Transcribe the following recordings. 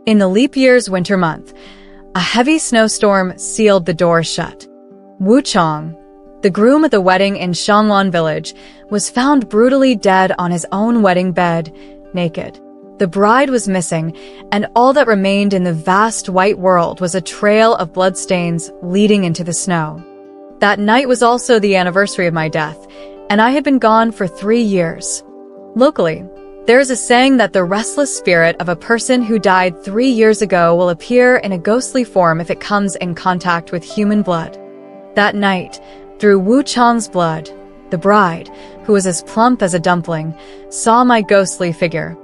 In the leap year's winter month, a heavy snowstorm sealed the door shut. Wu Chang, the groom at the wedding in Shangwan village, was found brutally dead on his own wedding bed, naked. The bride was missing, and all that remained in the vast white world was a trail of bloodstains leading into the snow. That night was also the anniversary of my death, and I had been gone for 3 years. Locally, there is a saying that the restless spirit of a person who died 3 years ago will appear in a ghostly form if it comes in contact with human blood. That night, through Wu Chang's blood, the bride, who was as plump as a dumpling, saw my ghostly figure.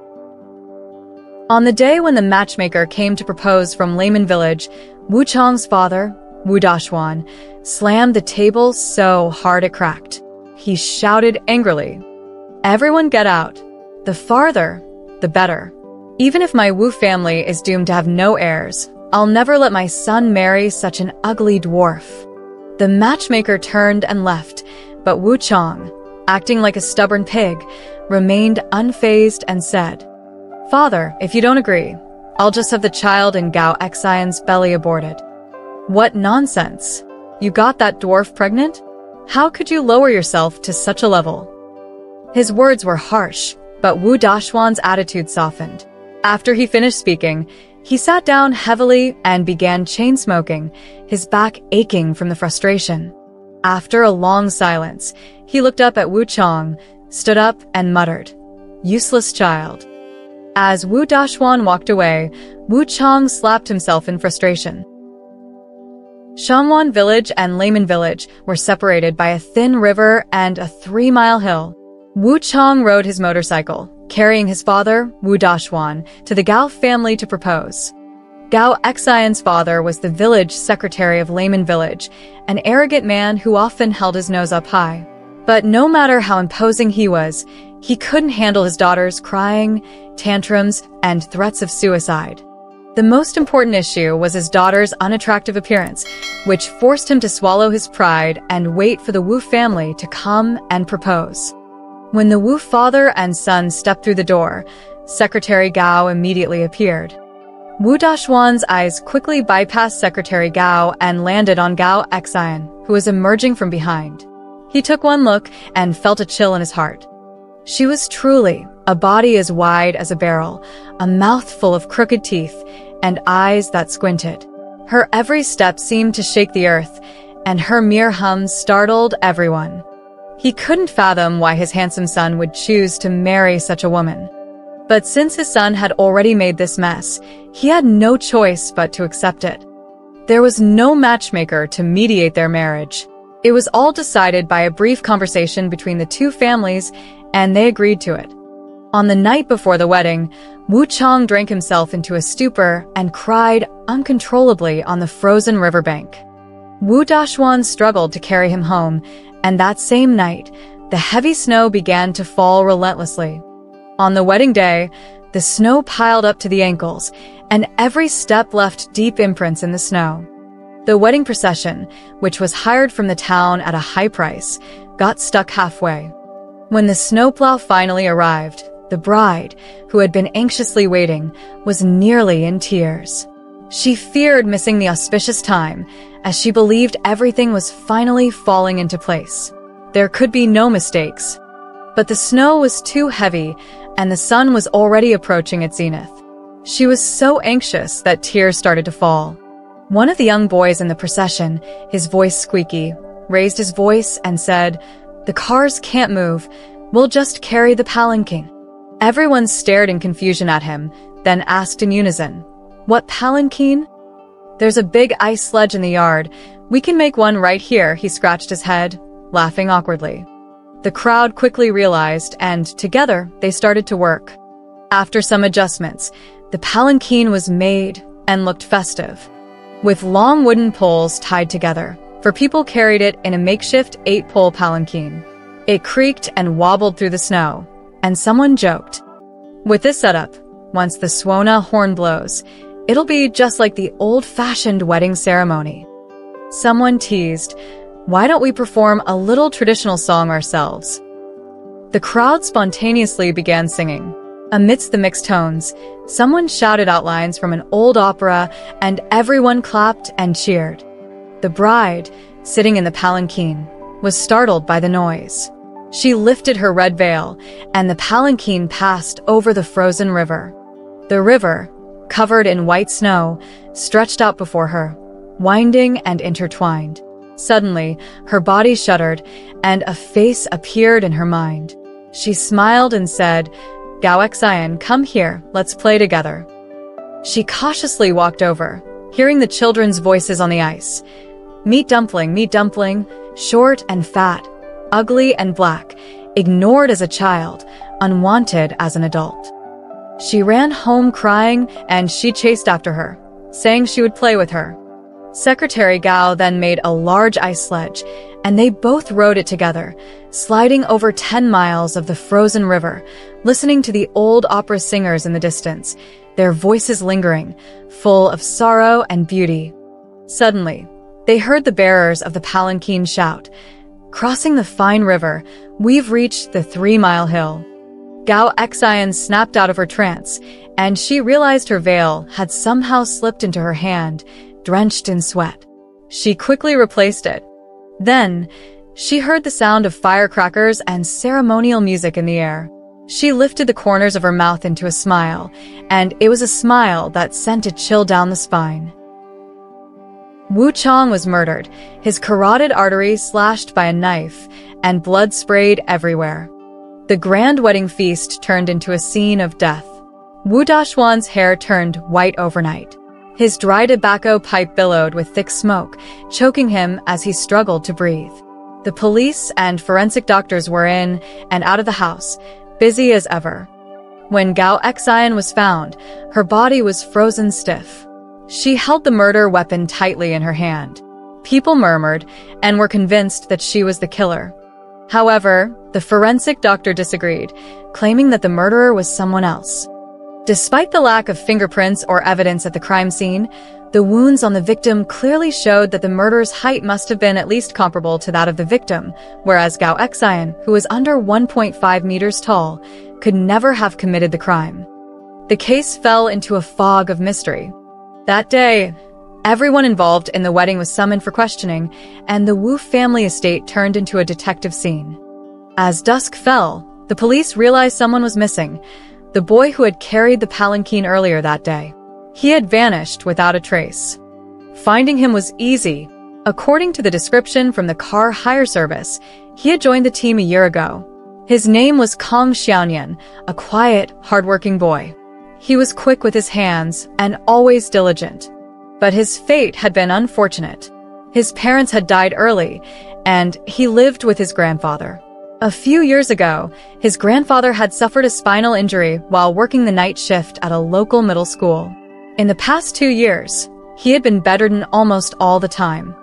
On the day when the matchmaker came to propose from Layman village, Wu Chang's father, Wu Dashwan, slammed the table so hard it cracked. He shouted angrily, "Everyone get out. The farther, the better. Even if my Wu family is doomed to have no heirs, I'll never let my son marry such an ugly dwarf." The matchmaker turned and left, but Wu Chang, acting like a stubborn pig, remained unfazed and said, "Father, if you don't agree, I'll just have the child in Gao Xian's belly aborted." "What nonsense! You got that dwarf pregnant? How could you lower yourself to such a level?" His words were harsh, but Wu Dashwan's attitude softened. After he finished speaking, he sat down heavily and began chain-smoking, his back aching from the frustration. After a long silence, he looked up at Wu Chang, stood up and muttered, "Useless child." As Wu Dashwan walked away, Wu Chang slapped himself in frustration. Shangwan village and Layman village were separated by a thin river and a 3-mile hill. Wu Chang rode his motorcycle, carrying his father, Wu Dashwan, to the Gao family to propose. Gao Xian's father was the village secretary of Layman village, an arrogant man who often held his nose up high. But no matter how imposing he was, he couldn't handle his daughter's crying, tantrums, and threats of suicide. The most important issue was his daughter's unattractive appearance, which forced him to swallow his pride and wait for the Wu family to come and propose. When the Wu father and son stepped through the door, Secretary Gao immediately appeared. Wu Dashwan's eyes quickly bypassed Secretary Gao and landed on Gao Xian, who was emerging from behind. He took one look and felt a chill in his heart. She was truly a body as wide as a barrel, a mouth full of crooked teeth, and eyes that squinted. Her every step seemed to shake the earth, and her mere hum startled everyone. He couldn't fathom why his handsome son would choose to marry such a woman. But since his son had already made this mess, he had no choice but to accept it. There was no matchmaker to mediate their marriage. It was all decided by a brief conversation between the two families, and they agreed to it. On the night before the wedding, Wu Chang drank himself into a stupor and cried uncontrollably on the frozen riverbank. Wu Dashwan struggled to carry him home, and that same night, the heavy snow began to fall relentlessly. On the wedding day, the snow piled up to the ankles, and every step left deep imprints in the snow. The wedding procession, which was hired from the town at a high price, got stuck halfway. When the snowplow finally arrived, the bride, who had been anxiously waiting, was nearly in tears. She feared missing the auspicious time, as she believed everything was finally falling into place. There could be no mistakes. But the snow was too heavy, and the sun was already approaching its zenith. She was so anxious that tears started to fall. One of the young boys in the procession, his voice squeaky, raised his voice and said, "The cars can't move. We'll just carry the palanquin." Everyone stared in confusion at him, then asked in unison, "What palanquin?" "There's a big ice sledge in the yard. We can make one right here," he scratched his head, laughing awkwardly. The crowd quickly realized, and together they started to work. After some adjustments, the palanquin was made and looked festive. With long wooden poles tied together, for people carried it in a makeshift 8-pole palanquin. It creaked and wobbled through the snow, and someone joked, "With this setup, once the Swona horn blows, it'll be just like the old-fashioned wedding ceremony." Someone teased, "Why don't we perform a little traditional song ourselves?" The crowd spontaneously began singing. Amidst the mixed tones, someone shouted out lines from an old opera, and everyone clapped and cheered. The bride, sitting in the palanquin, was startled by the noise. She lifted her red veil, and the palanquin passed over the frozen river. The river, covered in white snow, stretched out before her, winding and intertwined. Suddenly, her body shuddered, and a face appeared in her mind. She smiled and said, "Gao Xian, come here, let's play together." She cautiously walked over, hearing the children's voices on the ice. Meet Dumpling, short and fat, ugly and black, ignored as a child, unwanted as an adult. She ran home crying, and she chased after her, saying she would play with her. Secretary Gao then made a large ice sledge, and they both rode it together, sliding over 10 miles of the frozen river, listening to the old opera singers in the distance, their voices lingering, full of sorrow and beauty. Suddenly, they heard the bearers of the palanquin shout, "Crossing the fine river, we've reached the 3-mile hill." Gao Xian snapped out of her trance, and she realized her veil had somehow slipped into her hand, drenched in sweat. She quickly replaced it. Then, she heard the sound of firecrackers and ceremonial music in the air. She lifted the corners of her mouth into a smile, and it was a smile that sent a chill down the spine. Wu Chong was murdered, his carotid artery slashed by a knife, and blood sprayed everywhere. The grand wedding feast turned into a scene of death. Wu Dashwan's hair turned white overnight. His dry tobacco pipe billowed with thick smoke, choking him as he struggled to breathe. The police and forensic doctors were in and out of the house, busy as ever. When Gao Xian was found, her body was frozen stiff. She held the murder weapon tightly in her hand. People murmured and were convinced that she was the killer. However, the forensic doctor disagreed, claiming that the murderer was someone else. Despite the lack of fingerprints or evidence at the crime scene, the wounds on the victim clearly showed that the murderer's height must have been at least comparable to that of the victim, whereas Gao Xian, who was under 1.5 meters tall, could never have committed the crime. The case fell into a fog of mystery. That day, everyone involved in the wedding was summoned for questioning, and the Wu family estate turned into a detective scene. As dusk fell, the police realized someone was missing, the boy who had carried the palanquin earlier that day. He had vanished without a trace. Finding him was easy. According to the description from the car hire service, he had joined the team a year ago. His name was Kong Xiaoyan, a quiet, hardworking boy. He was quick with his hands and always diligent. But his fate had been unfortunate. His parents had died early, and he lived with his grandfather. A few years ago, his grandfather had suffered a spinal injury while working the night shift at a local middle school. In the past 2 years, he had been bedridden almost all the time.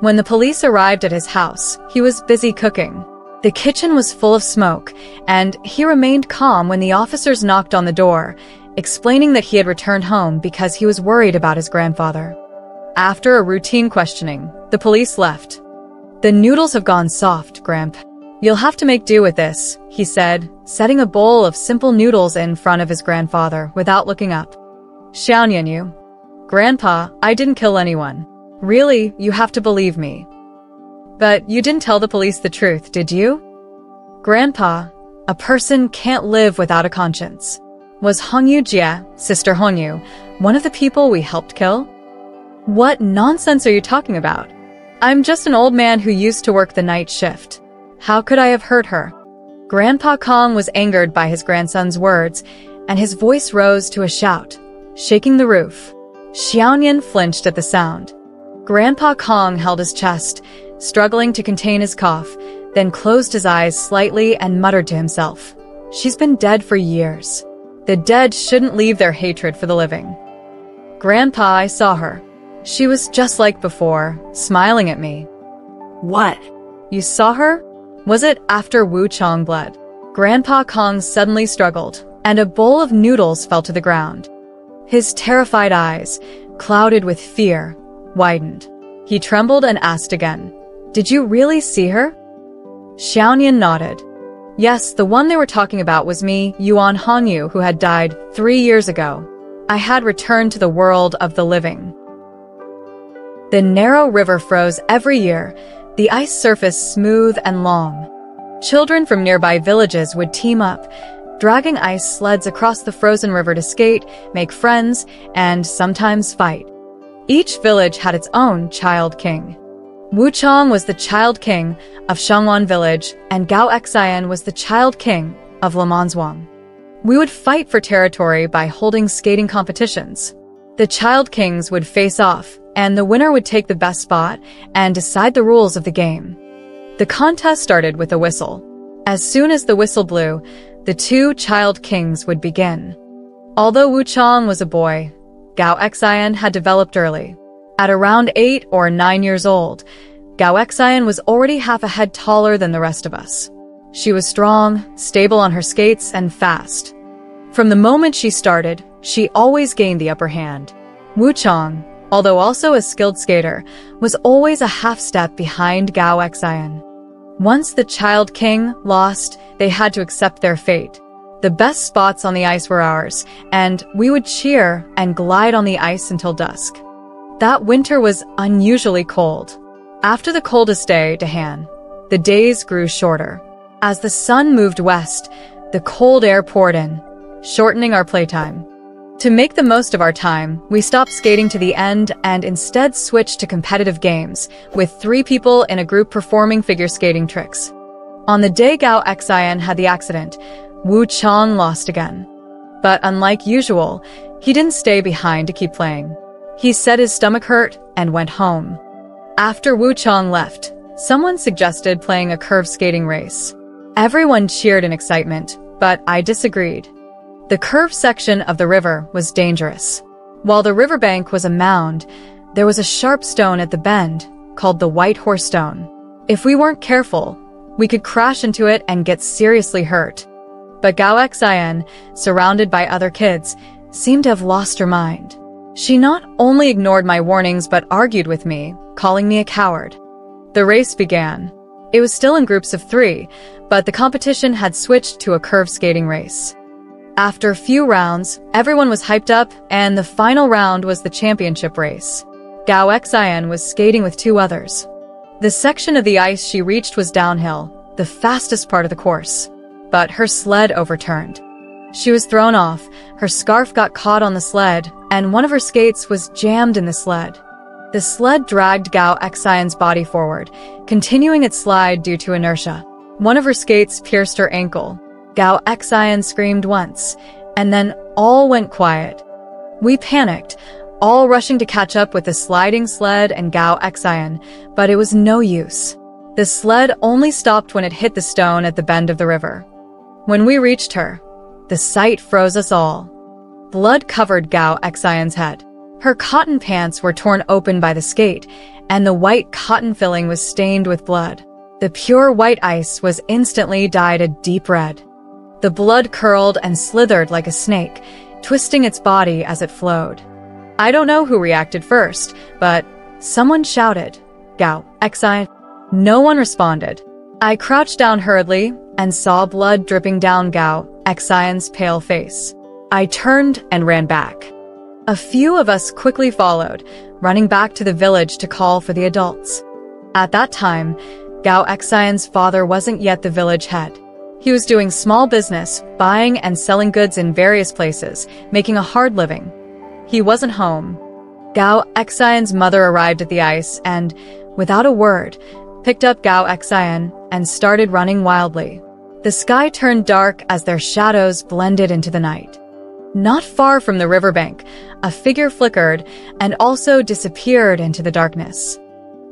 When the police arrived at his house, he was busy cooking. The kitchen was full of smoke, and he remained calm when the officers knocked on the door, explaining that he had returned home because he was worried about his grandfather. After a routine questioning, the police left. "The noodles have gone soft, Gramp. You'll have to make do with this," he said, setting a bowl of simple noodles in front of his grandfather without looking up. "Xiaoyan, you. Grandpa, I didn't kill anyone. Really, you have to believe me." "But you didn't tell the police the truth, did you?" "Grandpa, a person can't live without a conscience. Was Hongyu Jie, Sister Hongyu, one of the people we helped kill?" "What nonsense are you talking about? I'm just an old man who used to work the night shift. How could I have hurt her?" Grandpa Kong was angered by his grandson's words, and his voice rose to a shout, shaking the roof. Xiaoyan flinched at the sound. Grandpa Kong held his chest, struggling to contain his cough, then closed his eyes slightly and muttered to himself, "She's been dead for years. The dead shouldn't leave their hatred for the living." "Grandpa, I saw her. She was just like before, smiling at me." "What? "You saw her? Was it after Wu Chong bled?" Grandpa Kong suddenly struggled, and a bowl of noodles fell to the ground. His terrified eyes, clouded with fear, widened. He trembled and asked again, "Did you really see her?" Xiaoyan nodded. Yes, the one they were talking about was me, Yuan Hongyu, who had died 3 years ago. I had returned to the world of the living. The narrow river froze every year, the ice surface smooth and long. Children from nearby villages would team up, dragging ice sleds across the frozen river to skate, make friends, and sometimes fight. Each village had its own child king. Wuchang was the child king of Shangwan village, and Gao Xian was the child king of Limanzhuang. We would fight for territory by holding skating competitions. The child kings would face off, and the winner would take the best spot and decide the rules of the game. The contest started with a whistle. As soon as the whistle blew, the two child kings would begin. Although Wuchang was a boy, Gao Xian had developed early. At around 8 or 9 years old, Gao Xian was already half a head taller than the rest of us. She was strong, stable on her skates, and fast. From the moment she started, she always gained the upper hand. Wuchang, although also a skilled skater, was always a half step behind Gao Xian. Once the child king lost, they had to accept their fate. The best spots on the ice were ours, and we would cheer and glide on the ice until dusk. That winter was unusually cold. After the coldest day, Dahan, the days grew shorter. As the sun moved west, the cold air poured in, shortening our playtime. To make the most of our time, we stopped skating to the end and instead switched to competitive games, with 3 people in a group performing figure skating tricks. On the day Gao Xian had the accident, Wuchang lost again. But unlike usual, he didn't stay behind to keep playing. He said his stomach hurt and went home. After Wuchang left, someone suggested playing a curve skating race. Everyone cheered in excitement, but I disagreed. The curved section of the river was dangerous. While the riverbank was a mound, there was a sharp stone at the bend, called the White Horse Stone. If we weren't careful, we could crash into it and get seriously hurt. But Gao Xian, surrounded by other kids, seemed to have lost her mind. She not only ignored my warnings but argued with me, calling me a coward. The race began. It was still in groups of 3, but the competition had switched to a curve skating race. After a few rounds, everyone was hyped up, and the final round was the championship race. Gao Xian was skating with 2 others. The section of the ice she reached was downhill, the fastest part of the course. But her sled overturned. She was thrown off, her scarf got caught on the sled, and one of her skates was jammed in the sled. The sled dragged Gao Xian's body forward, continuing its slide due to inertia. One of her skates pierced her ankle. Gao Xian screamed once, and then all went quiet. We panicked, all rushing to catch up with the sliding sled and Gao Xian, but it was no use. The sled only stopped when it hit the stone at the bend of the river. When we reached her, the sight froze us all. Blood covered Gao Xian's head. Her cotton pants were torn open by the skate, and the white cotton filling was stained with blood. The pure white ice was instantly dyed a deep red. The blood curled and slithered like a snake, twisting its body as it flowed. I don't know who reacted first, but someone shouted, "Gao Xian." No one responded. I crouched down hurriedly and saw blood dripping down Gao Xian's pale face. I turned and ran back. A few of us quickly followed, running back to the village to call for the adults. At that time, Gao Xian's father wasn't yet the village head. He was doing small business, buying and selling goods in various places, making a hard living. He wasn't home. Gao Xian's mother arrived at the ice and, without a word, picked up Gao Xian and started running wildly. The sky turned dark as their shadows blended into the night. Not far from the riverbank, a figure flickered and also disappeared into the darkness.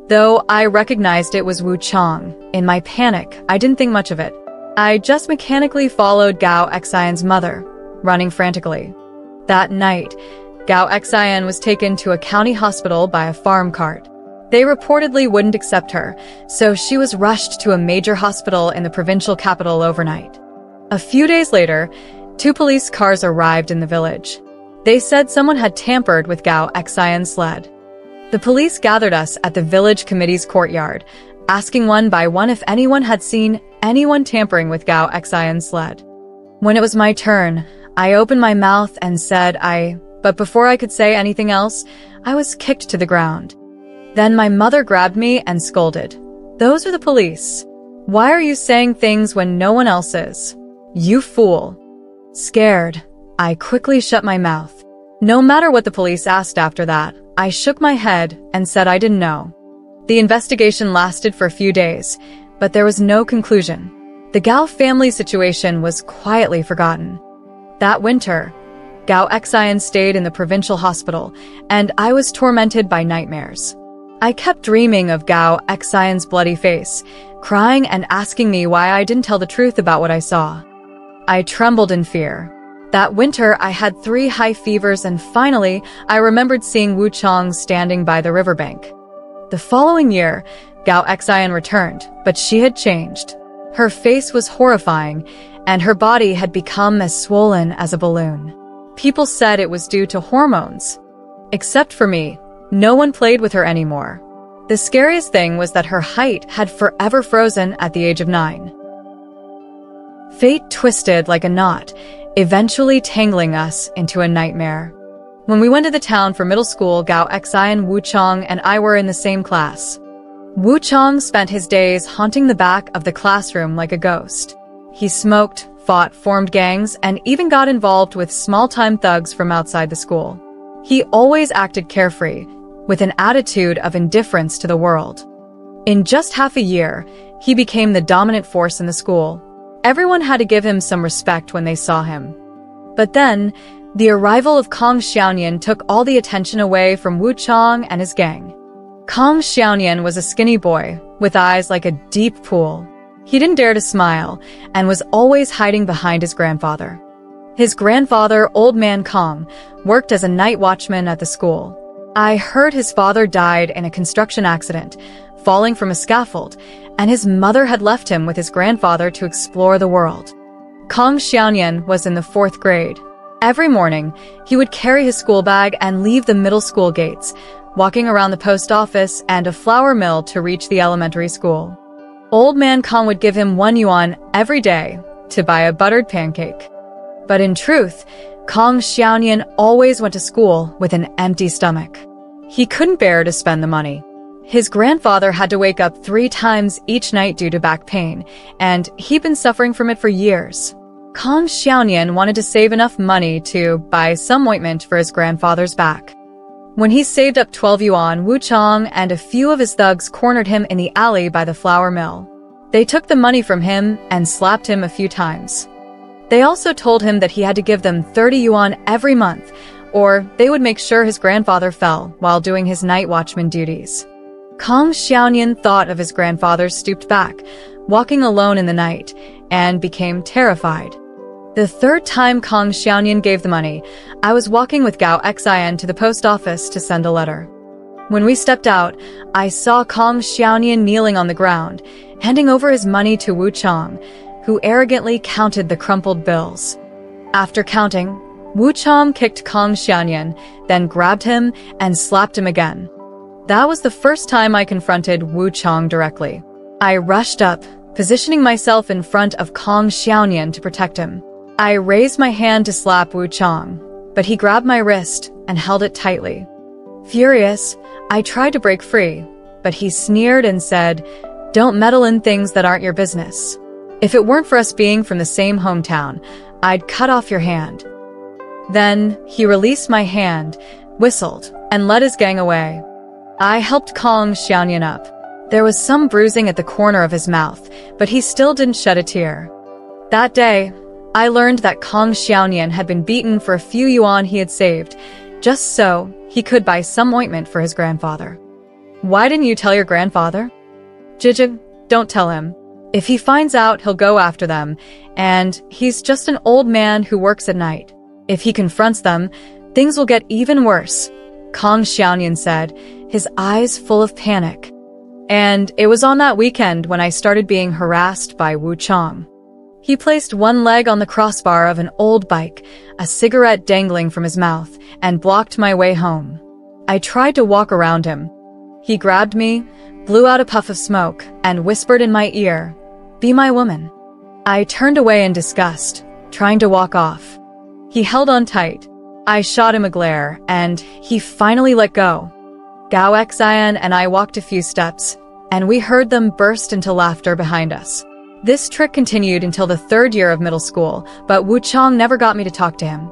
Though I recognized it was Wuchang, in my panic, I didn't think much of it. I just mechanically followed Gao Xian's mother, running frantically. That night, Gao Xian was taken to a county hospital by a farm cart. They reportedly wouldn't accept her, so she was rushed to a major hospital in the provincial capital overnight. A few days later, 2 police cars arrived in the village. They said someone had tampered with Gao Xian's sled. The police gathered us at the village committee's courtyard, asking one by one if anyone had seen anyone tampering with Gao Xian's sled. When it was my turn, I opened my mouth and said but before I could say anything else, I was kicked to the ground. Then my mother grabbed me and scolded. "Those are the police. Why are you saying things when no one else is? You fool." Scared, I quickly shut my mouth. No matter what the police asked after that, I shook my head and said I didn't know. The investigation lasted for a few days, but there was no conclusion. The Gao family situation was quietly forgotten. That winter, Gao Xian stayed in the provincial hospital, and I was tormented by nightmares. I kept dreaming of Gao Xian's bloody face, crying and asking me why I didn't tell the truth about what I saw. I trembled in fear. That winter, I had 3 high fevers, and finally, I remembered seeing Wu Chang standing by the riverbank. The following year, Gao Xian returned, but she had changed. Her face was horrifying, and her body had become as swollen as a balloon. People said it was due to hormones. Except for me, no one played with her anymore. The scariest thing was that her height had forever frozen at the age of 9. Fate twisted like a knot, eventually tangling us into a nightmare. When we went to the town for middle school, Gao Xian, Wu Chang, and I were in the same class. Wu Chang spent his days haunting the back of the classroom like a ghost. He smoked, fought, formed gangs, and even got involved with small-time thugs from outside the school. He always acted carefree, with an attitude of indifference to the world. In just half a year, he became the dominant force in the school. Everyone had to give him some respect when they saw him. But then, the arrival of Kong Xiaonian took all the attention away from Wu Chang and his gang. Kong Xiaonian was a skinny boy, with eyes like a deep pool. He didn't dare to smile, and was always hiding behind his grandfather. His grandfather, Old Man Kong, worked as a night watchman at the school. I heard his father died in a construction accident, falling from a scaffold, and his mother had left him with his grandfather to explore the world. Kong Xiaonian was in the 4th grade. Every morning, he would carry his school bag and leave the middle school gates, walking around the post office and a flour mill to reach the elementary school. Old Man Kong would give him 1 yuan every day to buy a buttered pancake. But in truth, Kong Xiaonian always went to school with an empty stomach. He couldn't bear to spend the money. His grandfather had to wake up 3 times each night due to back pain, and he'd been suffering from it for years. Kong Xiaonian wanted to save enough money to buy some ointment for his grandfather's back. When he saved up 12 yuan, Wu Chang and a few of his thugs cornered him in the alley by the flour mill. They took the money from him and slapped him a few times. They also told him that he had to give them 30 yuan every month, or they would make sure his grandfather fell while doing his night watchman duties. Kong Xiaonian thought of his grandfather's stooped back, walking alone in the night, and became terrified. The 3rd time Kong Xiaonian gave the money, I was walking with Gao Xian to the post office to send a letter. When we stepped out, I saw Kong Xiaonian kneeling on the ground, handing over his money to Wu Chang, who arrogantly counted the crumpled bills. After counting, Wu Chang kicked Kong Xiaonian, then grabbed him and slapped him again. That was the first time I confronted Wu Chang directly. I rushed up, positioning myself in front of Kong Xiaonian to protect him. I raised my hand to slap Wu Chang, but he grabbed my wrist and held it tightly. Furious, I tried to break free, but he sneered and said, "Don't meddle in things that aren't your business. If it weren't for us being from the same hometown, I'd cut off your hand." Then, he released my hand, whistled, and led his gang away. I helped Kong Xiaonian up. There was some bruising at the corner of his mouth, but he still didn't shed a tear. That day, I learned that Kong Xiaonian had been beaten for a few yuan he had saved, just so he could buy some ointment for his grandfather. "Why didn't you tell your grandfather?" "Jijig, don't tell him. If he finds out, he'll go after them, and he's just an old man who works at night. If he confronts them, things will get even worse," Kong Xiaonian said, his eyes full of panic. And it was on that weekend when I started being harassed by Wu Chang. He placed one leg on the crossbar of an old bike, a cigarette dangling from his mouth, and blocked my way home. I tried to walk around him. He grabbed me, blew out a puff of smoke, and whispered in my ear, Be my woman." I turned away in disgust, trying to walk off. He held on tight. I shot him a glare, and he finally let go. Gao Xian and I walked a few steps, and we heard them burst into laughter behind us. This trick continued until the 3rd year of middle school, but Wu Chang never got me to talk to him.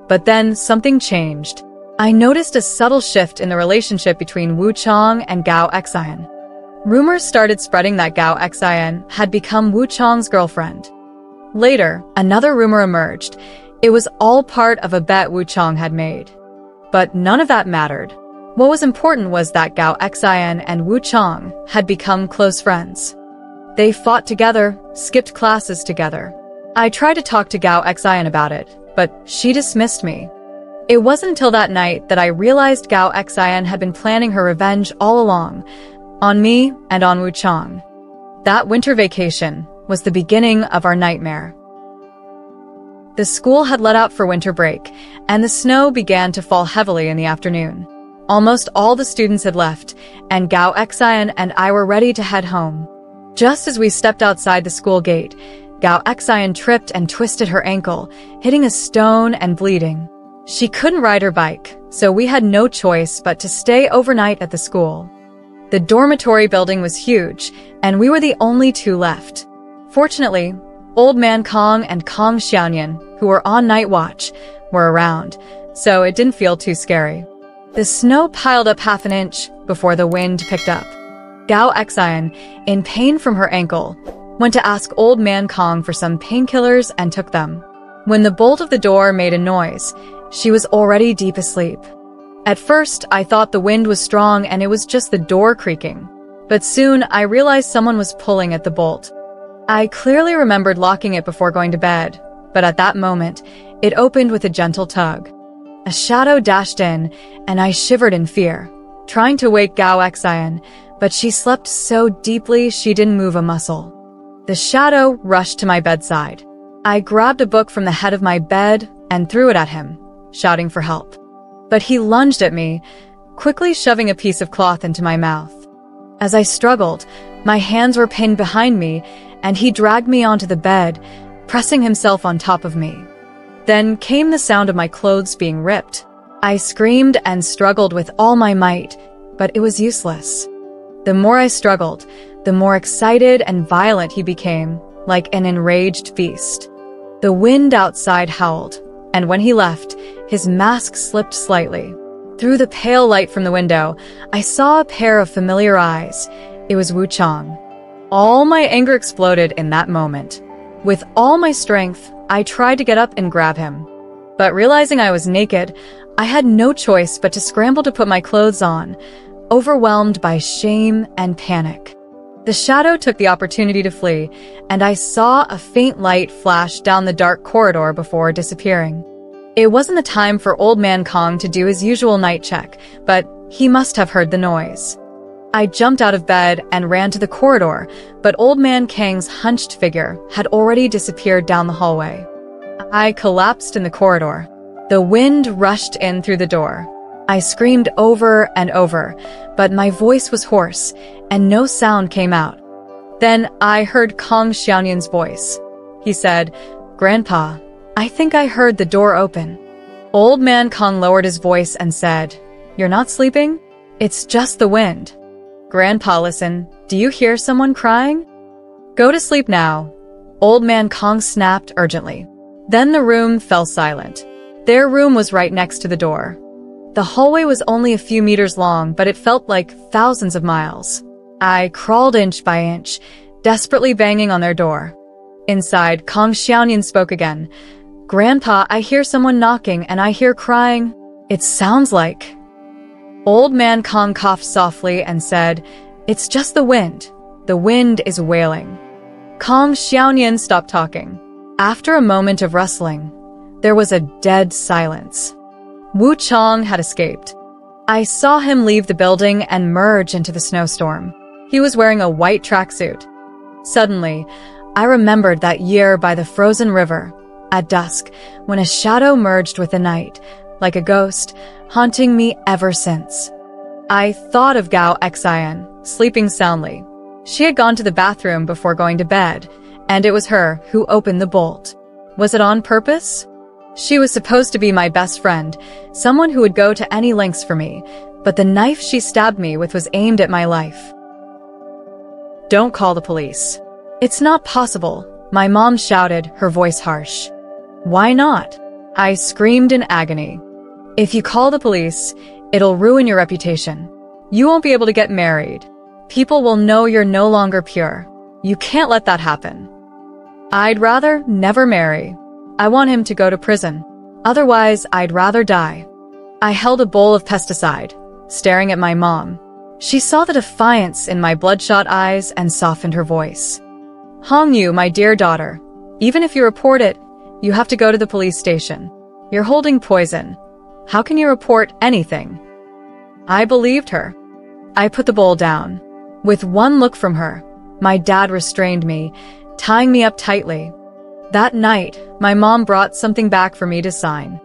But then something changed. I noticed a subtle shift in the relationship between Wu Chang and Gao Xian. Rumors started spreading that Gao Xian had become Wu Chang's girlfriend. Later, another rumor emerged. It was all part of a bet Wu Chang had made. But none of that mattered. What was important was that Gao Xian and Wu Chang had become close friends. They fought together, skipped classes together. I tried to talk to Gao Xian about it, but she dismissed me. It wasn't until that night that I realized Gao Xian had been planning her revenge all along, on me and on Wu Chang. That winter vacation was the beginning of our nightmare. The school had let out for winter break, and the snow began to fall heavily in the afternoon. Almost all the students had left, and Gao Xian and I were ready to head home. Just as we stepped outside the school gate, Gao Xian tripped and twisted her ankle, hitting a stone and bleeding. She couldn't ride her bike, so we had no choice but to stay overnight at the school. The dormitory building was huge, and we were the only 2 left. Fortunately, Old Man Kong and Kong Xiaoyan, who were on night watch, were around, so it didn't feel too scary. The snow piled up half an inch before the wind picked up. Gao Xian, in pain from her ankle, went to ask Old Man Kong for some painkillers and took them. When the bolt of the door made a noise, she was already deep asleep. At first, I thought the wind was strong and it was just the door creaking. But soon, I realized someone was pulling at the bolt. I clearly remembered locking it before going to bed, but at that moment, it opened with a gentle tug. A shadow dashed in, and I shivered in fear, trying to wake Gao Xian, but she slept so deeply she didn't move a muscle. The shadow rushed to my bedside. I grabbed a book from the head of my bed and threw it at him, shouting for help. But he lunged at me, quickly shoving a piece of cloth into my mouth. As I struggled, my hands were pinned behind me, and he dragged me onto the bed, pressing himself on top of me. Then came the sound of my clothes being ripped. I screamed and struggled with all my might, but it was useless. The more I struggled, the more excited and violent he became, like an enraged beast. The wind outside howled, and when he left, his mask slipped slightly. Through the pale light from the window, I saw a pair of familiar eyes. It was Wu Chang. All my anger exploded in that moment. With all my strength, I tried to get up and grab him. But realizing I was naked, I had no choice but to scramble to put my clothes on, overwhelmed by shame and panic. The shadow took the opportunity to flee, and I saw a faint light flash down the dark corridor before disappearing. It wasn't the time for Old Man Kong to do his usual night check, but he must have heard the noise. I jumped out of bed and ran to the corridor, but Old Man Kang's hunched figure had already disappeared down the hallway. I collapsed in the corridor. The wind rushed in through the door. I screamed over and over, but my voice was hoarse, and no sound came out. Then I heard Kong Xiaoyan's voice. He said, "Grandpa, I think I heard the door open." Old Man Kong lowered his voice and said, "You're not sleeping? It's just the wind." "Grandpa, listen, do you hear someone crying?" "Go to sleep now," Old Man Kong snapped urgently. Then the room fell silent. Their room was right next to the door. The hallway was only a few meters long, but it felt like thousands of miles. I crawled inch by inch, desperately banging on their door. Inside, Kong Xiaoyan spoke again. "Grandpa, I hear someone knocking and I hear crying. It sounds like..." Old Man Kong coughed softly and said, "It's just the wind. The wind is wailing." Kong Xiaoyan stopped talking. After a moment of rustling, there was a dead silence. Wu Chang had escaped. I saw him leave the building and merge into the snowstorm. He was wearing a white tracksuit. Suddenly, I remembered that year by the frozen river, at dusk, when a shadow merged with the night, like a ghost, haunting me ever since. I thought of Gao Xian, sleeping soundly. She had gone to the bathroom before going to bed, and it was her who opened the bolt. Was it on purpose? She was supposed to be my best friend, someone who would go to any lengths for me, but the knife she stabbed me with was aimed at my life. Don't call the police. It's not possible, my mom shouted, her voice harsh. Why not? I screamed in agony. If you call the police, it'll ruin your reputation. You won't be able to get married. People will know you're no longer pure. You can't let that happen. I'd rather never marry. I want him to go to prison. Otherwise, I'd rather die. I held a bowl of pesticide, staring at my mom. She saw the defiance in my bloodshot eyes and softened her voice. Hongyu, my dear daughter, even if you report it, you have to go to the police station. You're holding poison. How can you report anything? I believed her. I put the bowl down. With one look from her, my dad restrained me, tying me up tightly. That night, my mom brought something back for me to sign.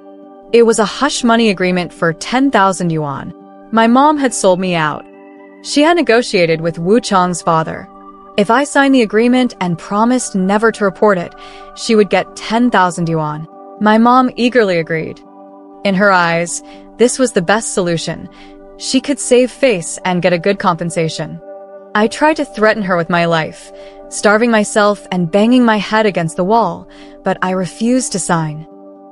It was a hush money agreement for 10,000 yuan. My mom had sold me out. She had negotiated with Wu Chang's father. If I signed the agreement and promised never to report it, she would get 10,000 yuan. My mom eagerly agreed. In her eyes, this was the best solution. She could save face and get a good compensation. I tried to threaten her with my life, starving myself and banging my head against the wall, but I refused to sign.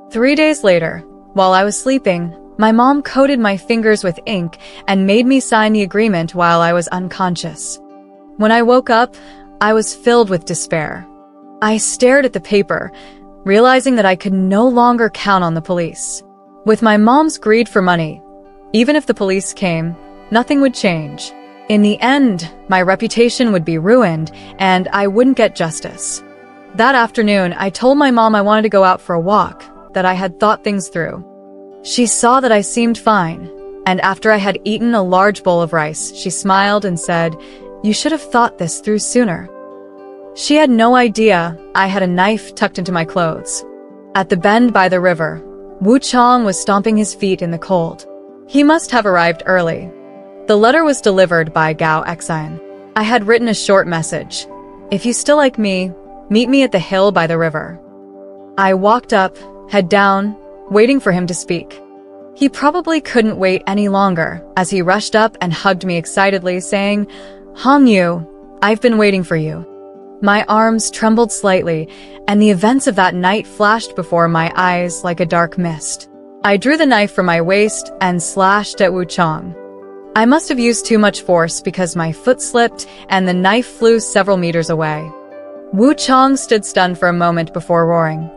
3 days later, while I was sleeping, my mom coated my fingers with ink and made me sign the agreement while I was unconscious. When I woke up, I was filled with despair. I stared at the paper, realizing that I could no longer count on the police. With my mom's greed for money, even if the police came, nothing would change. In the end, my reputation would be ruined, and I wouldn't get justice. That afternoon, I told my mom I wanted to go out for a walk, that I had thought things through. She saw that I seemed fine, and after I had eaten a large bowl of rice, she smiled and said, "You should have thought this through sooner." She had no idea I had a knife tucked into my clothes. At the bend by the river, Wu Chang was stomping his feet in the cold. He must have arrived early. The letter was delivered by Gao Xian. I had written a short message. "If you still like me, meet me at the hill by the river." I walked up, head down, waiting for him to speak. He probably couldn't wait any longer as he rushed up and hugged me excitedly, saying, "Hongyu, I've been waiting for you." My arms trembled slightly, and the events of that night flashed before my eyes like a dark mist. I drew the knife from my waist and slashed at Wu Chang. I must have used too much force because my foot slipped and the knife flew several meters away. Wu Chang stood stunned for a moment before roaring,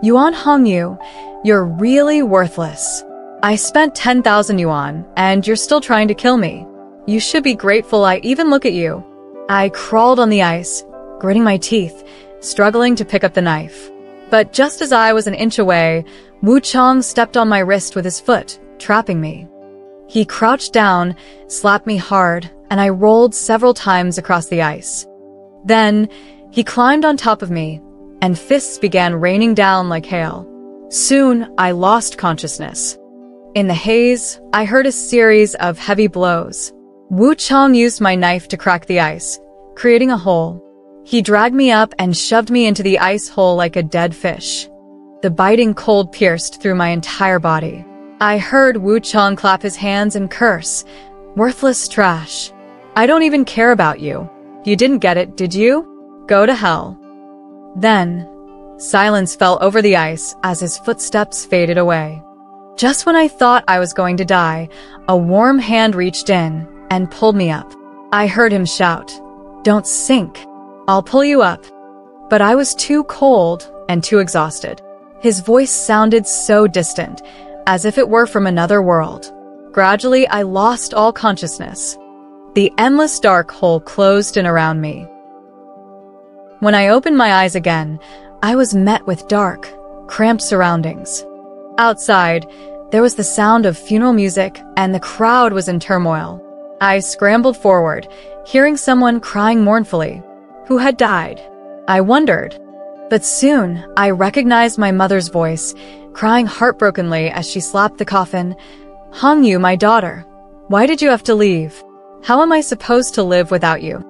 "Yuan Hongyu, you're really worthless. I spent 10,000 yuan, and you're still trying to kill me. You should be grateful I even look at you." I crawled on the ice, gritting my teeth, struggling to pick up the knife. But just as I was an inch away, Wu Chang stepped on my wrist with his foot, trapping me. He crouched down, slapped me hard, and I rolled several times across the ice. Then, he climbed on top of me, and fists began raining down like hail. Soon, I lost consciousness. In the haze, I heard a series of heavy blows. Wu Chang used my knife to crack the ice, creating a hole. He dragged me up and shoved me into the ice hole like a dead fish. The biting cold pierced through my entire body. I heard Wu Chang clap his hands and curse, "Worthless trash. I don't even care about you. You didn't get it, did you? Go to hell." Then, silence fell over the ice as his footsteps faded away. Just when I thought I was going to die, a warm hand reached in and pulled me up. I heard him shout, "Don't sink. I'll pull you up." But I was too cold and too exhausted. His voice sounded so distant, as if it were from another world. Gradually, I lost all consciousness. The endless dark hole closed in around me. When I opened my eyes again, I was met with dark, cramped surroundings. Outside, there was the sound of funeral music, and the crowd was in turmoil. I scrambled forward, hearing someone crying mournfully. Who had died? I wondered. But soon, I recognized my mother's voice, crying heartbrokenly as she slapped the coffin. "Hongyu, my daughter, why did you have to leave? How am I supposed to live without you?"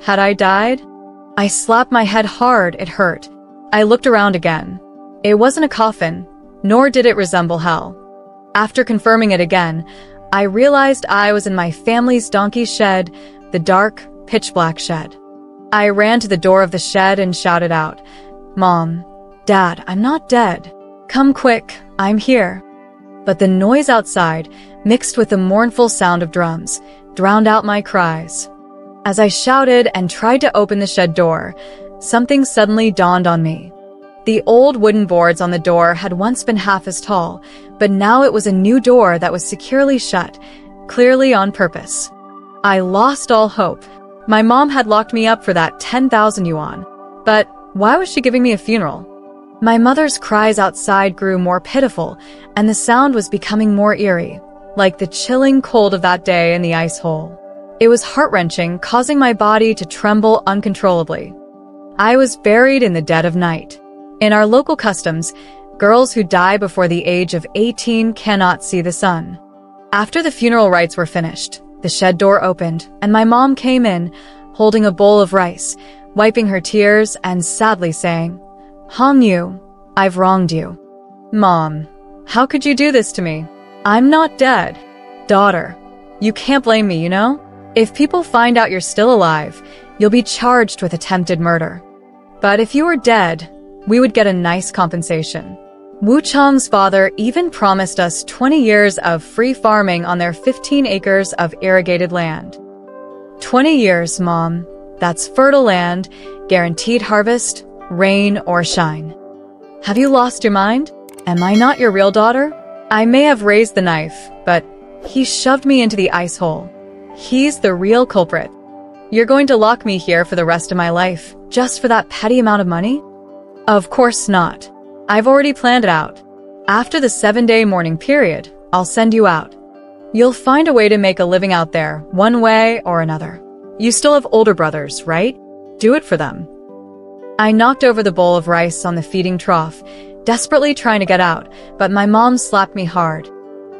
Had I died? I slapped my head hard, it hurt. I looked around again. It wasn't a coffin, nor did it resemble hell. After confirming it again, I realized I was in my family's donkey shed, the dark, pitch-black shed. I ran to the door of the shed and shouted out, "Mom, Dad, I'm not dead. Come quick, I'm here." But the noise outside, mixed with the mournful sound of drums, drowned out my cries. As I shouted and tried to open the shed door, something suddenly dawned on me. The old wooden boards on the door had once been half as tall, but now it was a new door that was securely shut, clearly on purpose. I lost all hope. My mom had locked me up for that 10,000 yuan. But why was she giving me a funeral? My mother's cries outside grew more pitiful, and the sound was becoming more eerie, like the chilling cold of that day in the ice hole. It was heart-wrenching, causing my body to tremble uncontrollably. I was buried in the dead of night. In our local customs, girls who die before the age of 18 cannot see the sun. After the funeral rites were finished, the shed door opened, and my mom came in, holding a bowl of rice, wiping her tears and sadly saying, "Hong Yu, I've wronged you." Mom, how could you do this to me? I'm not dead. Daughter, you can't blame me, you know? If people find out you're still alive, you'll be charged with attempted murder. But if you were dead, we would get a nice compensation. Wu Chang's father even promised us 20 years of free farming on their 15 acres of irrigated land. 20 years, Mom. That's fertile land, guaranteed harvest, rain or shine. Have you lost your mind? Am I not your real daughter? I may have raised the knife, but he shoved me into the ice hole. He's the real culprit. You're going to lock me here for the rest of my life, just for that petty amount of money? Of course not. I've already planned it out. After the 7-day mourning period, I'll send you out. You'll find a way to make a living out there, one way or another. You still have older brothers, right? Do it for them. I knocked over the bowl of rice on the feeding trough, desperately trying to get out, but my mom slapped me hard.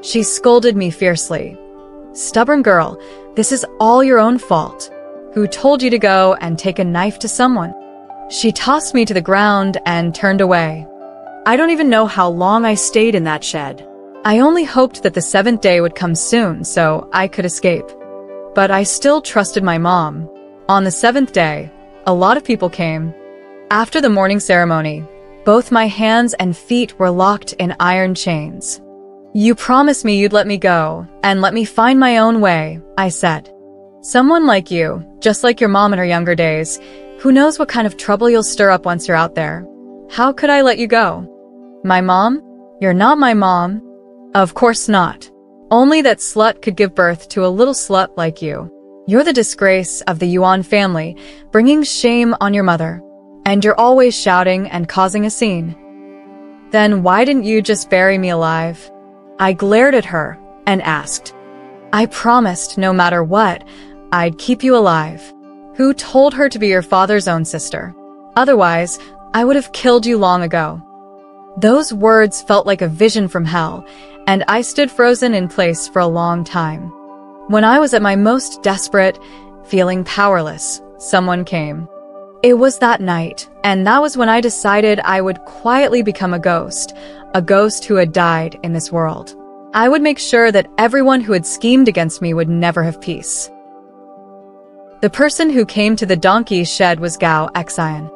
She scolded me fiercely. "Stubborn girl, this is all your own fault. Who told you to go and take a knife to someone?" She tossed me to the ground and turned away. I don't even know how long I stayed in that shed. I only hoped that the 7th day would come soon so I could escape. But I still trusted my mom. On the 7th day, a lot of people came. After the mourning ceremony, both my hands and feet were locked in iron chains. "You promised me you'd let me go, and let me find my own way," I said. "Someone like you, just like your mom in her younger days, who knows what kind of trouble you'll stir up once you're out there. How could I let you go?" "My mom? You're not my mom." "Of course not. Only that slut could give birth to a little slut like you. You're the disgrace of the Yuan family, bringing shame on your mother. And you're always shouting and causing a scene." "Then why didn't you just bury me alive?" I glared at her and asked. "I promised no matter what, I'd keep you alive. Who told her to be your father's own sister? Otherwise, I would have killed you long ago." Those words felt like a vision from hell, and I stood frozen in place for a long time. When I was at my most desperate, feeling powerless, someone came. It was that night, and that was when I decided I would quietly become a ghost who had died in this world. I would make sure that everyone who had schemed against me would never have peace. The person who came to the donkey shed was Gao Xian.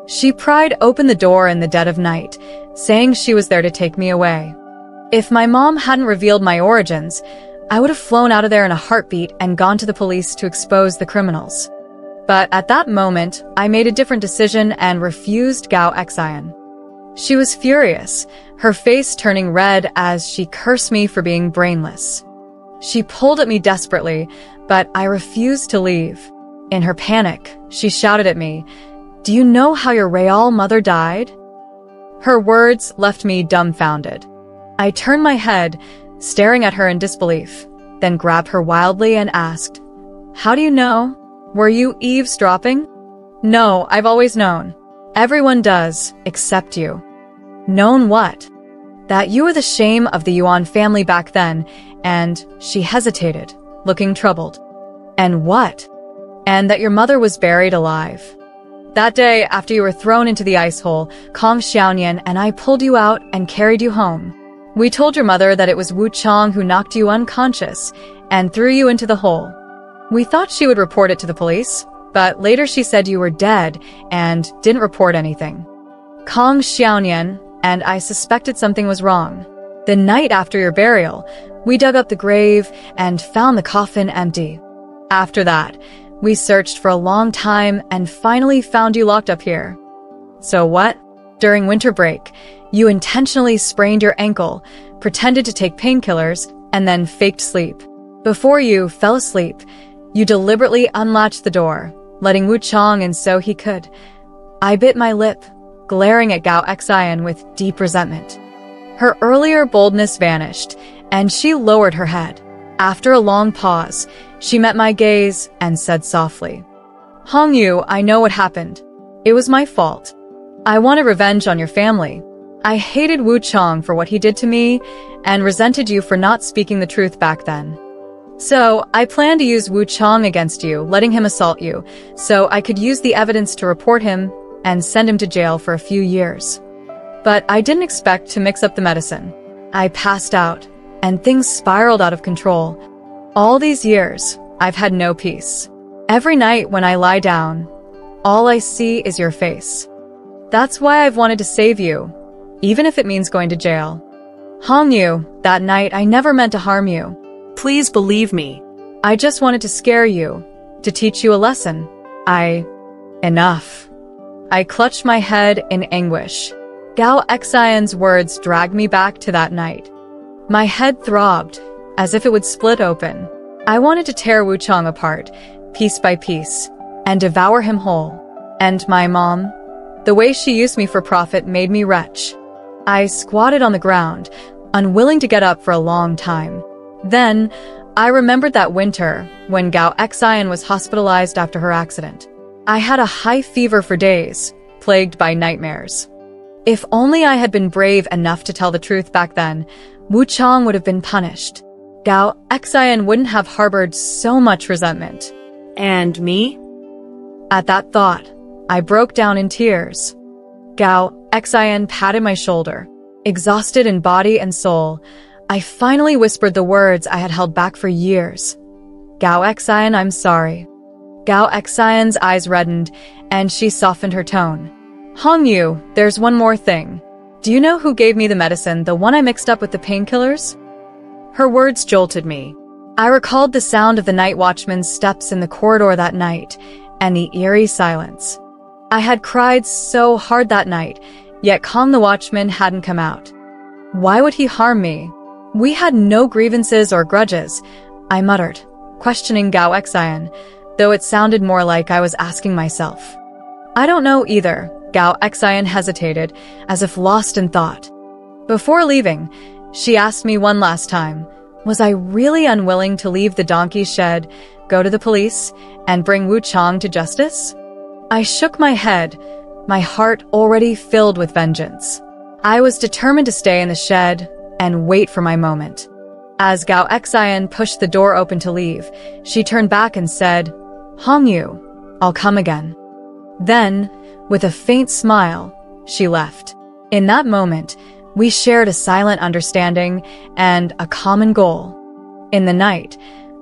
She pried open the door in the dead of night, saying she was there to take me away. If my mom hadn't revealed my origins, I would have flown out of there in a heartbeat and gone to the police to expose the criminals. But at that moment, I made a different decision and refused Gao Xian. She was furious, her face turning red as she cursed me for being brainless. She pulled at me desperately, but I refused to leave. In her panic, she shouted at me, "Do you know how your real mother died?" Her words left me dumbfounded. I turned my head, staring at her in disbelief, then grabbed her wildly and asked, "How do you know? Were you eavesdropping?" "No, I've always known. Everyone does, except you." "Known what?" "That you were the shame of the Yuan family back then," and she hesitated, looking troubled. "And what?" and that your mother was buried alive. That day, after you were thrown into the ice hole, Kong Xiaonian and I pulled you out and carried you home. We told your mother that it was Wu Chang who knocked you unconscious and threw you into the hole. We thought she would report it to the police, but later she said you were dead and didn't report anything. Kong Xiaonian and I suspected something was wrong. The night after your burial, we dug up the grave and found the coffin empty. After that, we searched for a long time and finally found you locked up here. So what? During winter break, you intentionally sprained your ankle, pretended to take painkillers, and then faked sleep. Before you fell asleep, you deliberately unlatched the door, letting Wu Chang in so he could. I bit my lip, glaring at Gao Xian with deep resentment. Her earlier boldness vanished, and she lowered her head. After a long pause, she met my gaze and said softly, "Hong Yu, I know what happened. It was my fault. I wanted revenge on your family. I hated Wu Chang for what he did to me and resented you for not speaking the truth back then. So, I planned to use Wu Chang against you, letting him assault you, so I could use the evidence to report him and send him to jail for a few years. But I didn't expect to mix up the medicine. I passed out, and things spiraled out of control. All these years, I've had no peace. Every night when I lie down, all I see is your face. That's why I've wanted to save you, even if it means going to jail. Hong Yu, that night I never meant to harm you. Please believe me. I just wanted to scare you, to teach you a lesson. Enough." I clutched my head in anguish. Gao Xian's words dragged me back to that night. My head throbbed, as if it would split open. I wanted to tear Wu Chang apart, piece by piece, and devour him whole. And my mom, the way she used me for profit made me retch. I squatted on the ground, unwilling to get up for a long time. Then, I remembered that winter, when Gao Xian was hospitalized after her accident. I had a high fever for days, plagued by nightmares. If only I had been brave enough to tell the truth back then, Wu Chang would have been punished. Gao Xian wouldn't have harbored so much resentment. And me? At that thought, I broke down in tears. Gao Xian patted my shoulder. Exhausted in body and soul, I finally whispered the words I had held back for years. "Gao Xian, I'm sorry." Gao Xian's eyes reddened, and she softened her tone. "Hong Yu, there's one more thing. Do you know who gave me the medicine, the one I mixed up with the painkillers?" Her words jolted me. I recalled the sound of the night watchman's steps in the corridor that night, and the eerie silence. I had cried so hard that night, yet Kong the watchman hadn't come out. Why would he harm me? We had no grievances or grudges, I muttered, questioning Gao Xian, though it sounded more like I was asking myself. I don't know either, Gao Xian hesitated, as if lost in thought. Before leaving, she asked me one last time, was I really unwilling to leave the donkey shed, go to the police, and bring Wu Chang to justice? I shook my head, my heart already filled with vengeance. I was determined to stay in the shed and wait for my moment. As Gao Xian pushed the door open to leave, she turned back and said, "Hong Yu, I'll come again." Then, with a faint smile, she left. In that moment, we shared a silent understanding and a common goal. In the night,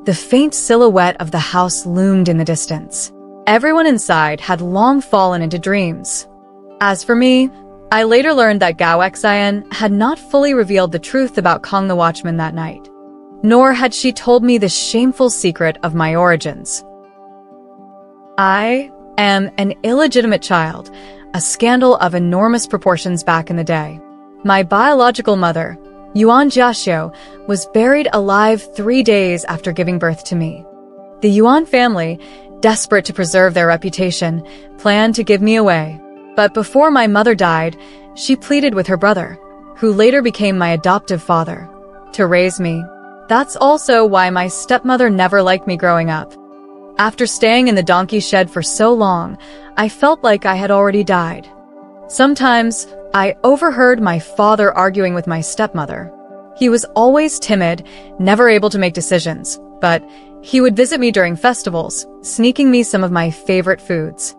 the faint silhouette of the house loomed in the distance. Everyone inside had long fallen into dreams. As for me, I later learned that Gao Xian had not fully revealed the truth about Kong the Watchman that night, nor had she told me the shameful secret of my origins. I am an illegitimate child, a scandal of enormous proportions back in the day. My biological mother, Yuan Jiaxiu, was buried alive 3 days after giving birth to me. The Yuan family, desperate to preserve their reputation, planned to give me away. But before my mother died, she pleaded with her brother, who later became my adoptive father, to raise me. That's also why my stepmother never liked me growing up. After staying in the donkey shed for so long, I felt like I had already died. Sometimes, I overheard my father arguing with my stepmother. He was always timid, never able to make decisions, but he would visit me during festivals, sneaking me some of my favorite foods.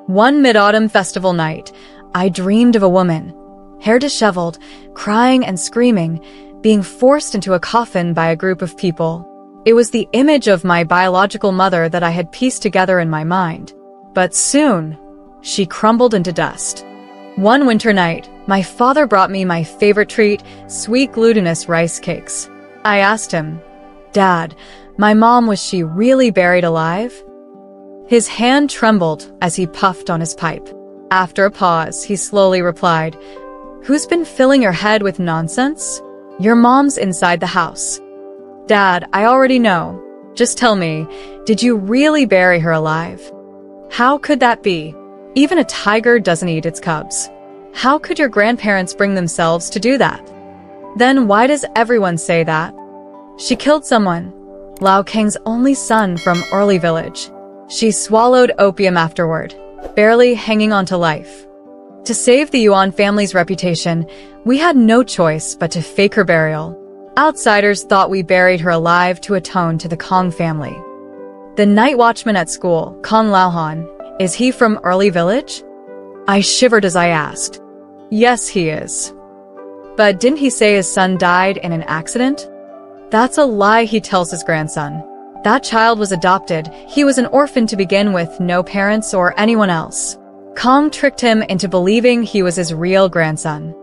One mid-autumn festival night, I dreamed of a woman, hair disheveled, crying and screaming, being forced into a coffin by a group of people. It was the image of my biological mother that I had pieced together in my mind. But soon, she crumbled into dust. One winter night, my father brought me my favorite treat, sweet glutinous rice cakes. I asked him, "Dad, my mom, was she really buried alive?" His hand trembled as he puffed on his pipe. After a pause, he slowly replied, "Who's been filling your head with nonsense? Your mom's inside the house." "Dad, I already know. Just tell me, did you really bury her alive?" "How could that be? Even a tiger doesn't eat its cubs. How could your grandparents bring themselves to do that?" "Then why does everyone say that?" "She killed someone. Lao King's only son from Early Village. She swallowed opium afterward, barely hanging on to life. To save the Yuan family's reputation, we had no choice but to fake her burial. Outsiders thought we buried her alive to atone to the Kong family." "The night watchman at school, Kong Laohan, is he from Early Village?" I shivered as I asked. "Yes, he is." "But didn't he say his son died in an accident?" "That's a lie he tells his grandson. That child was adopted. He was an orphan to begin with, no parents or anyone else. Kong tricked him into believing he was his real grandson."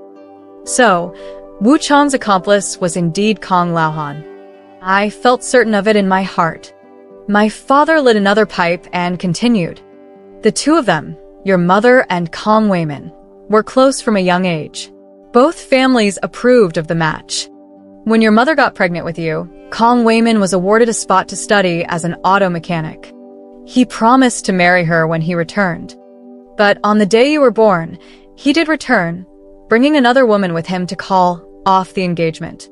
So, Wu Chong's accomplice was indeed Kong Laohan. I felt certain of it in my heart. My father lit another pipe and continued. "The two of them, your mother and Kong Weimin, were close from a young age. Both families approved of the match. When your mother got pregnant with you, Kong Weimin was awarded a spot to study as an auto mechanic. He promised to marry her when he returned. But on the day you were born, he did return, bringing another woman with him to call off the engagement.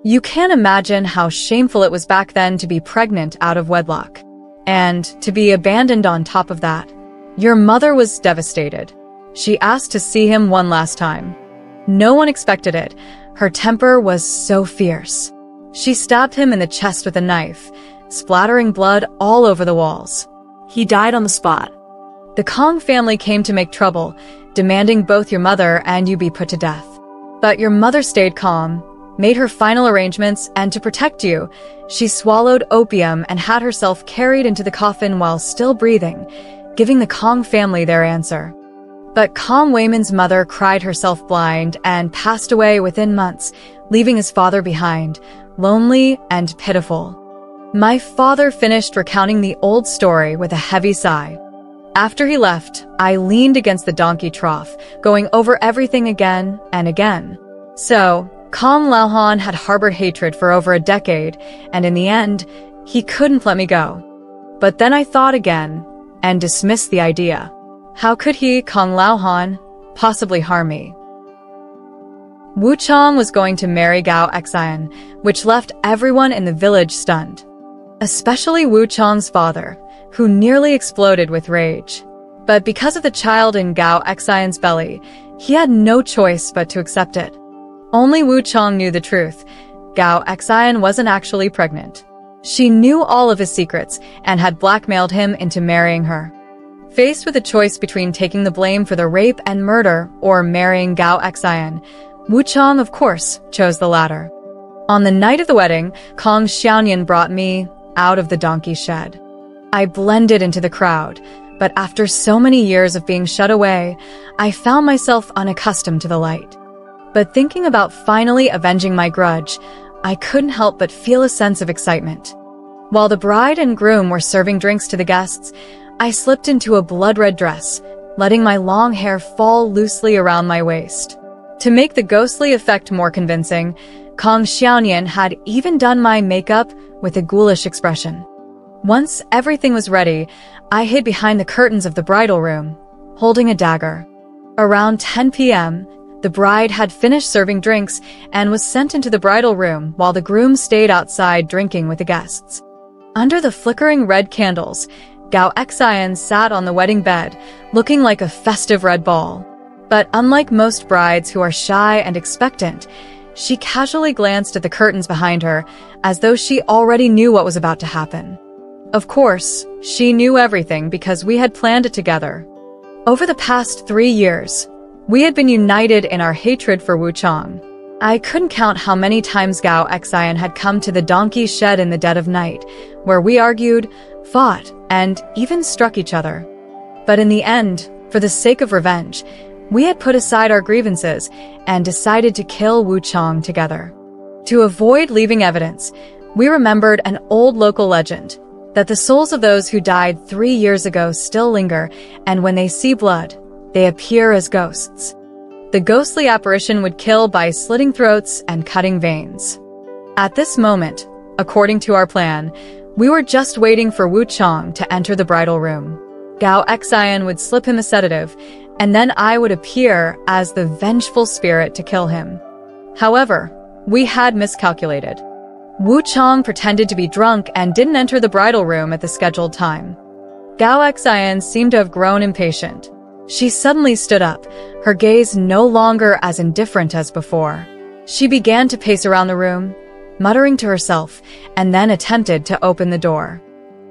You can't imagine how shameful it was back then to be pregnant out of wedlock. And to be abandoned on top of that. Your mother was devastated. She asked to see him one last time. No one expected it. Her temper was so fierce. She stabbed him in the chest with a knife, splattering blood all over the walls. He died on the spot. The Kong family came to make trouble, demanding both your mother and you be put to death. But your mother stayed calm, made her final arrangements, and to protect you, she swallowed opium and had herself carried into the coffin while still breathing, giving the Kong family their answer. But Kong Weimin's mother cried herself blind and passed away within months, leaving his father behind, lonely and pitiful. My father finished recounting the old story with a heavy sigh. After he left, I leaned against the donkey trough, going over everything again and again. So, Kong Laohan had harbored hatred for over a decade, and in the end, he couldn't let me go. But then I thought again, and dismissed the idea. How could he, Kong Laohan, possibly harm me? Wu Chong was going to marry Gao Xian, which left everyone in the village stunned. Especially Wu Chong's father, who nearly exploded with rage. But because of the child in Gao Xian's belly, he had no choice but to accept it. Only Wu Chong knew the truth. Gao Xian wasn't actually pregnant. She knew all of his secrets and had blackmailed him into marrying her. Faced with a choice between taking the blame for the rape and murder or marrying Gao Xian, Wu Chong, of course, chose the latter. On the night of the wedding, Kong Xiaoyan brought me out of the donkey shed. I blended into the crowd, but after so many years of being shut away, I found myself unaccustomed to the light. But thinking about finally avenging my grudge, I couldn't help but feel a sense of excitement. While the bride and groom were serving drinks to the guests, I slipped into a blood-red dress, letting my long hair fall loosely around my waist. To make the ghostly effect more convincing, Kong Xiaoyan had even done my makeup with a ghoulish expression. Once everything was ready, I hid behind the curtains of the bridal room, holding a dagger. Around 10 p.m., the bride had finished serving drinks and was sent into the bridal room while the groom stayed outside drinking with the guests. Under the flickering red candles, Gao Xian sat on the wedding bed, looking like a festive red ball. But unlike most brides who are shy and expectant, She casually glanced at the curtains behind her, as though she already knew what was about to happen. Of course, she knew everything because we had planned it together. Over the past 3 years, we had been united in our hatred for Wuchang. I couldn't count how many times Gao Xian had come to the donkey shed in the dead of night, where we argued, fought, and even struck each other. But in the end, for the sake of revenge, we had put aside our grievances and decided to kill Wuchang together. To avoid leaving evidence, we remembered an old local legend that the souls of those who died 3 years ago still linger, and when they see blood, they appear as ghosts. The ghostly apparition would kill by slitting throats and cutting veins. At this moment, according to our plan, we were just waiting for Wuchang to enter the bridal room. Gao Xian would slip him a sedative, and then I would appear as the vengeful spirit to kill him. However, we had miscalculated. Wuchang pretended to be drunk and didn't enter the bridal room at the scheduled time. Gao Xian seemed to have grown impatient. She suddenly stood up, her gaze no longer as indifferent as before. She began to pace around the room, muttering to herself, and then attempted to open the door.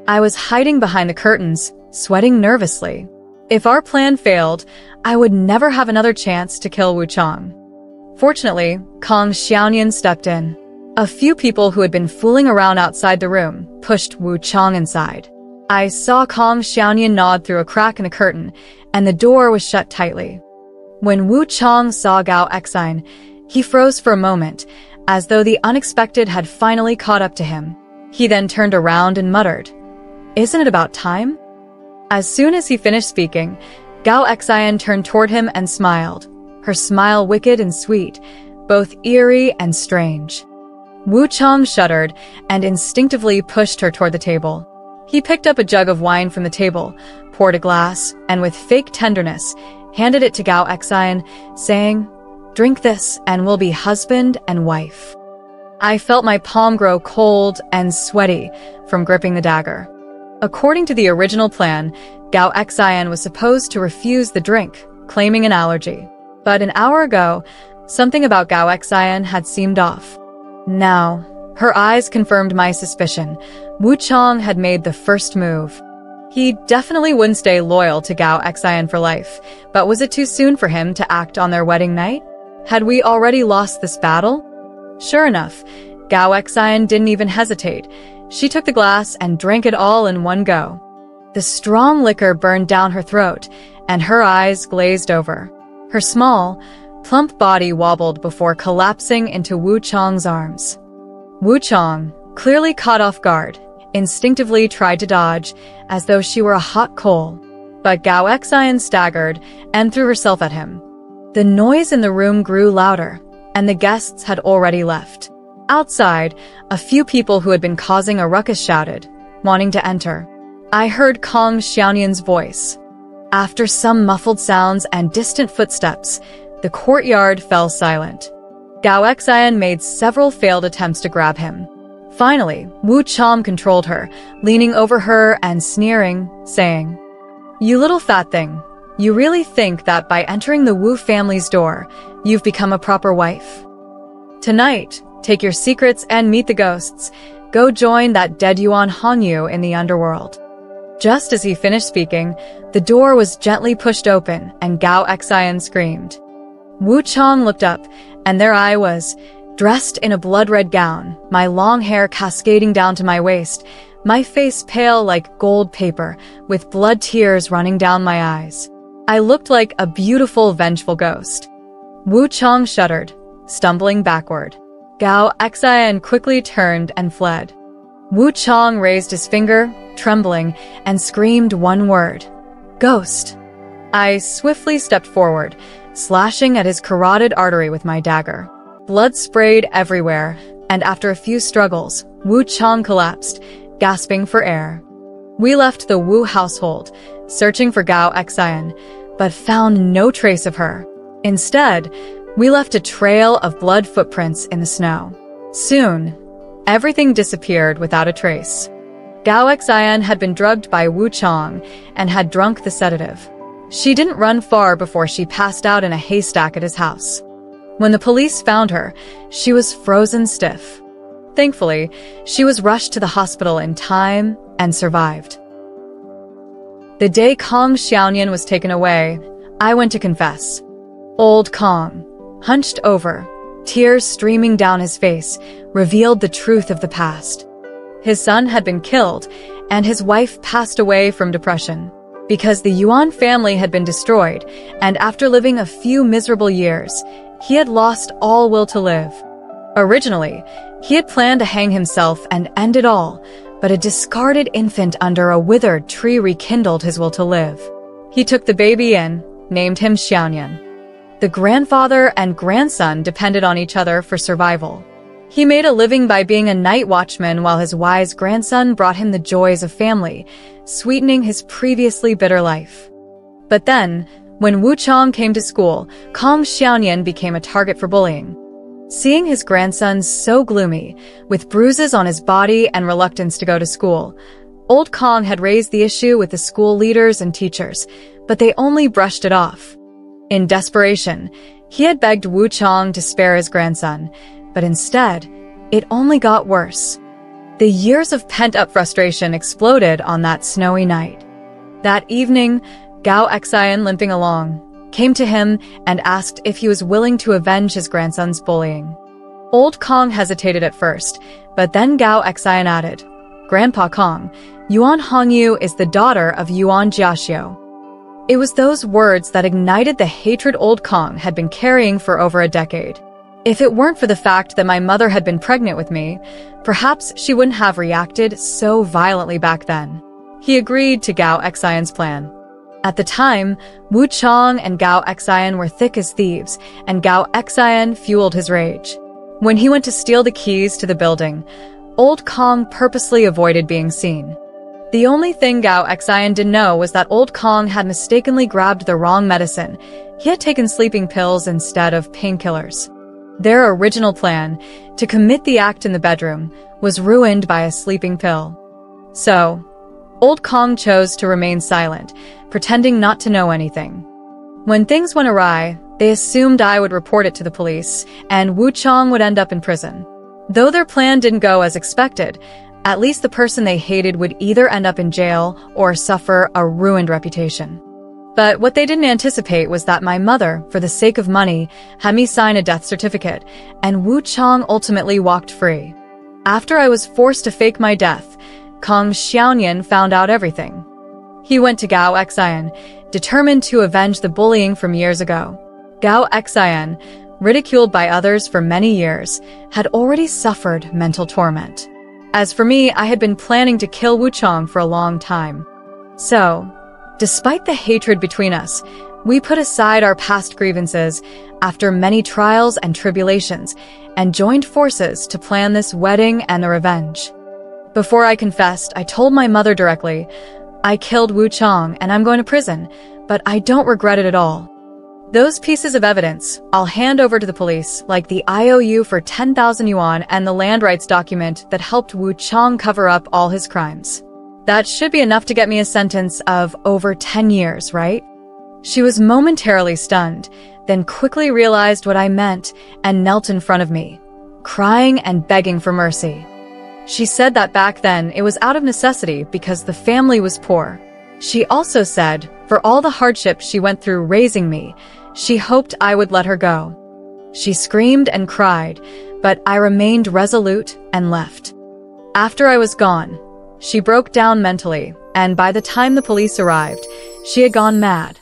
I was hiding behind the curtains, sweating nervously. If our plan failed, I would never have another chance to kill Wuchang. Fortunately, Kong Xiaonian stepped in. A few people who had been fooling around outside the room pushed Wuchang inside. I saw Kong Xiaonian nod through a crack in the curtain, and the door was shut tightly. When Wuchang saw Gao Xian, he froze for a moment, as though the unexpected had finally caught up to him. He then turned around and muttered, "Isn't it about time?" As soon as he finished speaking, Gao Xian turned toward him and smiled, her smile wicked and sweet, both eerie and strange. Wuchang shuddered and instinctively pushed her toward the table. He picked up a jug of wine from the table, poured a glass, and with fake tenderness, handed it to Gao Xian, saying, "Drink this and we'll be husband and wife." I felt my palm grow cold and sweaty from gripping the dagger. According to the original plan, Gao Xian was supposed to refuse the drink, claiming an allergy. But an hour ago, something about Gao Xian had seemed off. Now, her eyes confirmed my suspicion. Wuchang had made the first move. He definitely wouldn't stay loyal to Gao Xian for life, but was it too soon for him to act on their wedding night? Had we already lost this battle? Sure enough, Gao Xian didn't even hesitate. She took the glass and drank it all in one go. The strong liquor burned down her throat, and her eyes glazed over. Her small, plump body wobbled before collapsing into Wuchang's arms. Wuchang, clearly caught off guard, instinctively tried to dodge, as though she were a hot coal. But Gao Xian staggered and threw herself at him. The noise in the room grew louder, and the guests had already left. Outside, a few people who had been causing a ruckus shouted, wanting to enter. I heard Kong Xiaonian's voice. After some muffled sounds and distant footsteps, the courtyard fell silent. Gao Xian made several failed attempts to grab him. Finally, Wuchang controlled her, leaning over her and sneering, saying, "You little fat thing, you really think that by entering the Wu family's door, you've become a proper wife? Tonight, take your secrets and meet the ghosts. Go join that dead Yuan Hongyu in the underworld." Just as he finished speaking, the door was gently pushed open and Gao Xian screamed. Wuchang looked up, and there I was, dressed in a blood-red gown, my long hair cascading down to my waist, my face pale like gold paper, with blood tears running down my eyes. I looked like a beautiful, vengeful ghost. Wuchang shuddered, stumbling backward. Gao Xian quickly turned and fled. Wuchang raised his finger, trembling, and screamed one word, "Ghost." I swiftly stepped forward, slashing at his carotid artery with my dagger. Blood sprayed everywhere, and after a few struggles, Wuchang collapsed, gasping for air. We left the Wu household, searching for Gao Xian, but found no trace of her. Instead, we left a trail of blood footprints in the snow. Soon, everything disappeared without a trace. Gao Xian had been drugged by Wuchang and had drunk the sedative. She didn't run far before she passed out in a haystack at his house. When the police found her, she was frozen stiff. Thankfully, she was rushed to the hospital in time and survived. The day Kang Xiaoyan was taken away, I went to confess. Old Kang, hunched over, tears streaming down his face, revealed the truth of the past. His son had been killed, and his wife passed away from depression. Because the Yuan family had been destroyed, and after living a few miserable years, he had lost all will to live. Originally, he had planned to hang himself and end it all, but a discarded infant under a withered tree rekindled his will to live. He took the baby in, named him Xiaoyan. The grandfather and grandson depended on each other for survival. He made a living by being a night watchman while his wise grandson brought him the joys of family, sweetening his previously bitter life. But then, when Wu Chang came to school, Kang Xiaoyan became a target for bullying. Seeing his grandson so gloomy, with bruises on his body and reluctance to go to school, old Kang had raised the issue with the school leaders and teachers, but they only brushed it off. In desperation, he had begged Wu Chang to spare his grandson, but instead, it only got worse. The years of pent-up frustration exploded on that snowy night. That evening, Gao Xian, limping along, came to him and asked if he was willing to avenge his grandson's bullying. Old Kang hesitated at first, but then Gao Xian added, "Grandpa Kang, Yuan Hongyu is the daughter of Yuan Jiaxiu." It was those words that ignited the hatred old Kang had been carrying for over a decade. If it weren't for the fact that my mother had been pregnant with me, perhaps she wouldn't have reacted so violently back then. He agreed to Gao Xian's plan. At the time, Wu Chang and Gao Xian were thick as thieves, and Gao Xian fueled his rage. When he went to steal the keys to the building, old Kang purposely avoided being seen. The only thing Gao Xian didn't know was that old Kang had mistakenly grabbed the wrong medicine. He had taken sleeping pills instead of painkillers. Their original plan, to commit the act in the bedroom, was ruined by a sleeping pill. So, old Kang chose to remain silent, pretending not to know anything. When things went awry, they assumed I would report it to the police, and Wu Chang would end up in prison. Though their plan didn't go as expected, at least the person they hated would either end up in jail or suffer a ruined reputation. But what they didn't anticipate was that my mother, for the sake of money, had me sign a death certificate, and Wu Chang ultimately walked free. After I was forced to fake my death, Kang Xiaoyan found out everything. He went to Gao Xian, determined to avenge the bullying from years ago. Gao Xian, ridiculed by others for many years, had already suffered mental torment. As for me, I had been planning to kill Wu Chang for a long time. So, despite the hatred between us, we put aside our past grievances after many trials and tribulations and joined forces to plan this wedding and the revenge. Before I confessed, I told my mother directly, "I killed Wu Chang and I'm going to prison, but I don't regret it at all." Those pieces of evidence I'll hand over to the police, like the IOU for 10,000 yuan and the land rights document that helped Wu Chang cover up all his crimes. That should be enough to get me a sentence of over 10 years, right? She was momentarily stunned, then quickly realized what I meant and knelt in front of me, crying and begging for mercy. She said that back then it was out of necessity because the family was poor. She also said, for all the hardship she went through raising me, she hoped I would let her go. She screamed and cried, but I remained resolute and left. After I was gone, she broke down mentally, and by the time the police arrived, she had gone mad.